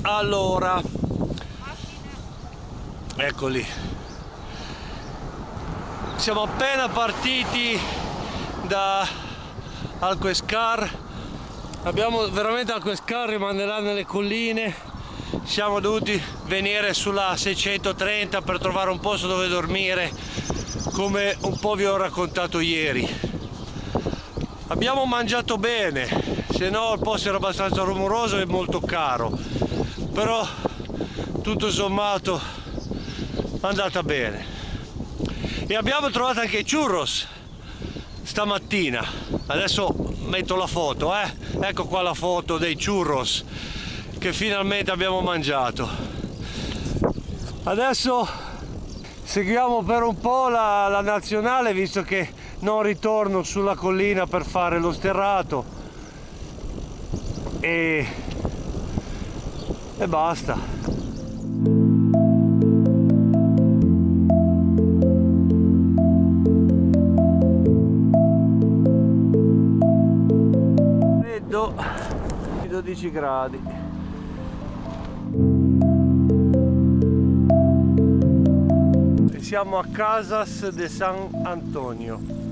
Allora, eccoli. Siamo appena partiti da Alquescar. Abbiamo veramente Alquescar rimanderà nelle colline. Siamo dovuti venire sulla 630 per trovare un posto dove dormire, come un po' vi ho raccontato ieri. Abbiamo mangiato bene, se no il posto era abbastanza rumoroso e molto caro, però tutto sommato è andata bene. E abbiamo trovato anche i churros stamattina. Adesso metto la foto, ecco qua la foto dei churros che finalmente abbiamo mangiato. Adesso seguiamo per un po' la nazionale, visto che non ritorno sulla collina per fare lo sterrato, e basta. Freddo, 12 gradi. E siamo a Casas de San Antonio.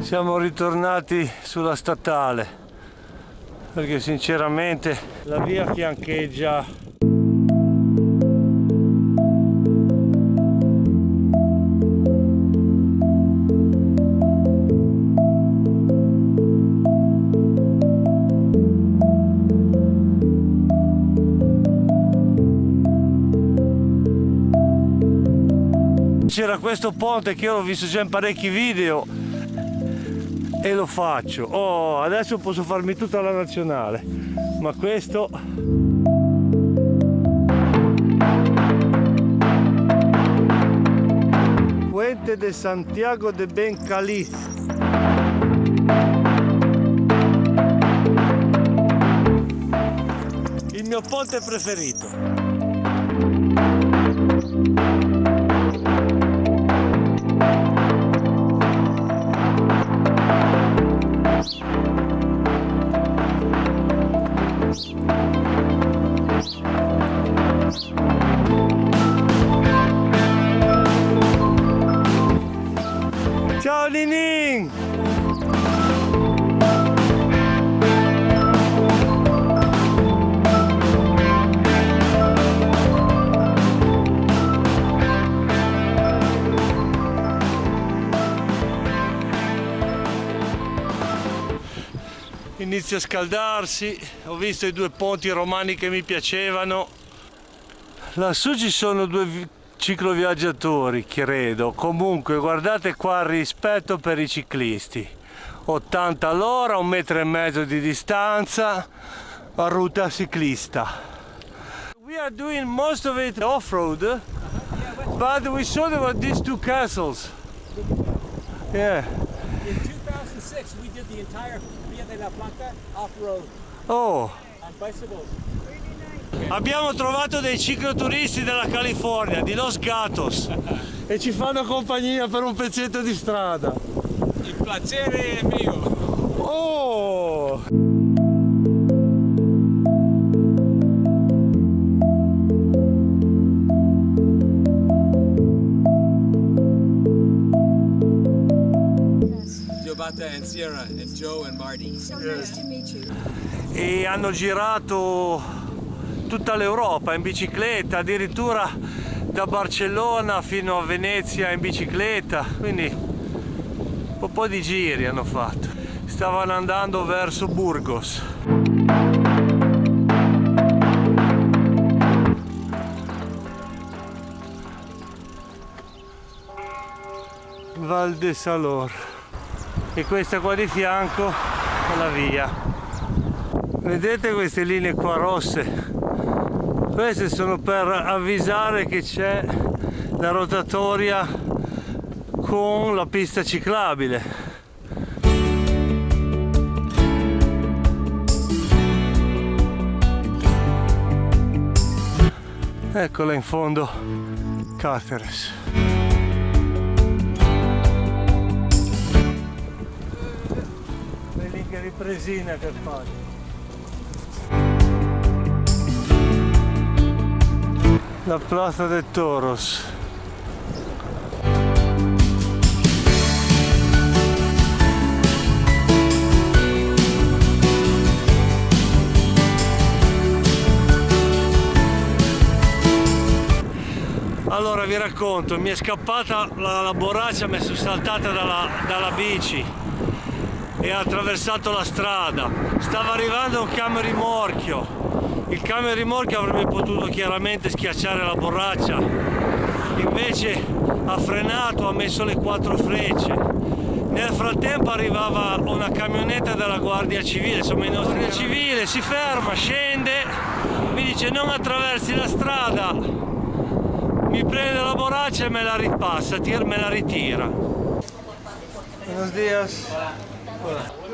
Siamo ritornati sulla statale perché sinceramente la via fiancheggia c'era questo ponte che io l'ho visto già in parecchi video e lo faccio. Oh, adesso posso farmi tutta la nazionale, ma questo Puente de Santiago de Bencaliz. Il mio ponte preferito. Ciao Linin! Inizia a scaldarsi, ho visto i due ponti romani che mi piacevano. Lassù ci sono due cicloviaggiatori, credo. Comunque guardate qua il rispetto per i ciclisti. 80 all'ora, 1,5 metri di distanza, a ruta ciclista. We are doing most of it off-road, but we saw there were these two castles. Yeah. In 2006 we did the entire Via della Plata off-road. Oh. On bicycles. Abbiamo trovato dei cicloturisti della California, di Los Gatos, e ci fanno compagnia per un pezzetto di strada. Il piacere è mio. Oh! Giovanna and Sierra and Joe and Marty. So nice to meet you. E hanno girato tutta l'Europa in bicicletta, addirittura da Barcellona fino a Venezia in bicicletta, quindi un po' di giri hanno fatto. Stavano andando verso Burgos. Val de Salor, e questa qua di fianco è la via. Vedete queste linee qua rosse? Queste sono per avvisare che c'è la rotatoria con la pista ciclabile. Eccola in fondo, Cáceres. presine per fare. La Plaza de Toros. Allora vi racconto, mi è scappata la borraccia, mi sono saltata dalla bici e ha attraversato la strada. Stava arrivando un camion rimorchio. Il camion rimorchio avrebbe potuto chiaramente schiacciare la borraccia, invece ha frenato, ha messo le 4 frecce. Nel frattempo arrivava una camionetta della Guardia Civile, insomma il nostro Guardia Civile si ferma, scende, mi dice non attraversi la strada, mi prende la borraccia e me la ripassa, me la ritira. Buenos días. Hola.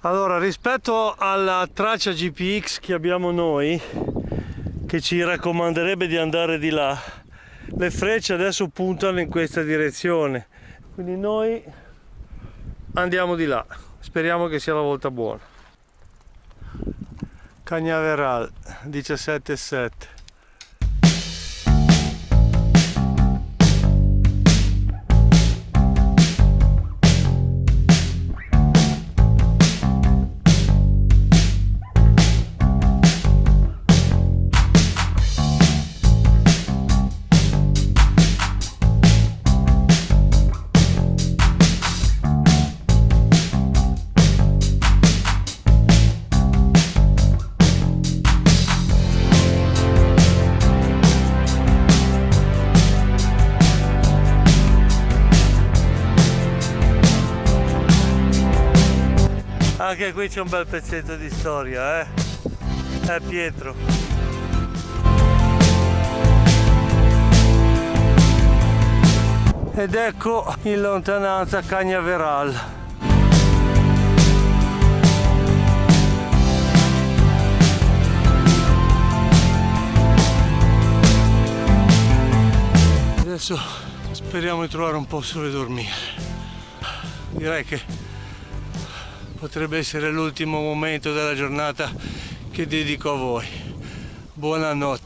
Allora, rispetto alla traccia GPX che abbiamo noi, che ci raccomanderebbe di andare di là, le frecce adesso puntano in questa direzione, quindi noi andiamo di là, speriamo che sia la volta buona. Cañaveral 17,7. Anche qui c'è un bel pezzetto di storia, È Pietro. Ed ecco in lontananza Cañaveral. Adesso speriamo di trovare un posto dove dormire. Direi che potrebbe essere l'ultimo momento della giornata che dedico a voi. Buonanotte.